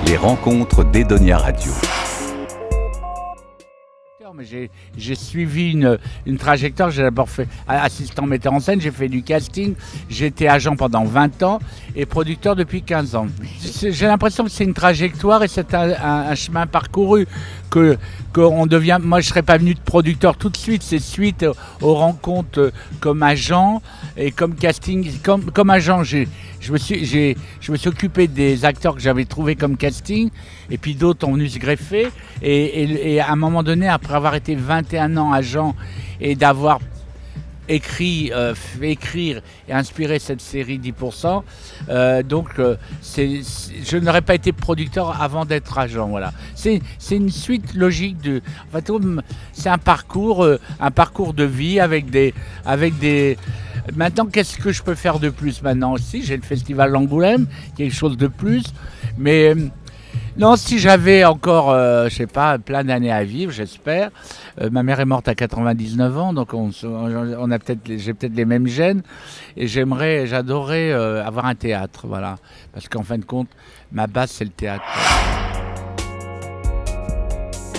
Les rencontres d'Edonia Radio. Mais j'ai suivi une trajectoire. J'ai d'abord fait assistant metteur en scène, j'ai fait du casting, j'ai été agent pendant 20 ans et producteur depuis 15 ans. J'ai l'impression que c'est une trajectoire et c'est un chemin parcouru qu'on devient. Moi, je ne serais pas venu de producteur tout de suite, c'est suite aux rencontres comme agent et comme casting. Comme agent, je me suis occupé des acteurs que j'avais trouvés comme casting et puis d'autres ont venu se greffer et à un moment donné, après avoir été 21 ans agent et d'avoir écrire et inspiré cette série 10%, je n'aurais pas été producteur avant d'être agent. Voilà. C'est une suite logique c'est un parcours de vie avec des. Maintenant, qu'est-ce que je peux faire de plus maintenant aussi? J'ai le festival d'Angoulême, quelque chose de plus, mais non, si j'avais encore, je sais pas, plein d'années à vivre, j'espère. Ma mère est morte à 99 ans, donc j'ai peut-être les mêmes gènes, et j'adorerais avoir un théâtre, voilà, parce qu'en fin de compte, ma base c'est le théâtre.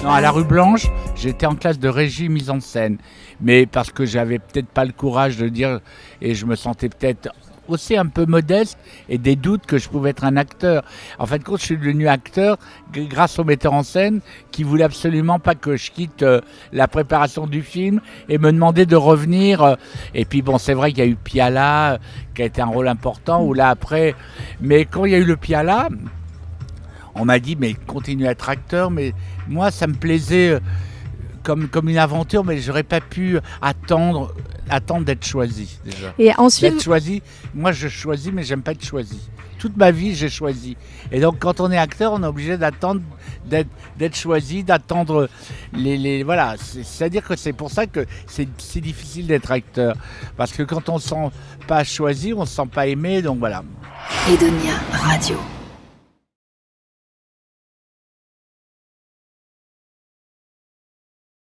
Non, à la Rue Blanche, j'étais en classe de régie mise en scène, mais parce que j'avais peut-être pas le courage de dire, et je me sentais peut-être aussi un peu modeste et des doutes que je pouvais être un acteur. En fin de compte, je suis devenu acteur grâce au metteur en scène qui voulait absolument pas que je quitte la préparation du film et me demandait de revenir. Et puis bon, c'est vrai qu'il y a eu Piala qui a été un rôle important, ou là après. Mais quand il y a eu le Piala, on m'a dit mais continue à être acteur. Mais moi, ça me plaisait comme une aventure, mais j'aurais pas pu attendre d'être choisi déjà. Et ensuite, d'être choisi, moi je choisis, mais j'aime pas être choisi. Toute ma vie, j'ai choisi. Et donc, quand on est acteur, on est obligé d'attendre d'être choisi, d'attendre voilà. C'est-à-dire que c'est pour ça que c'est difficile d'être acteur, parce que quand on ne se sent pas choisi, on ne se sent pas aimé. Donc voilà. Edonia Radio.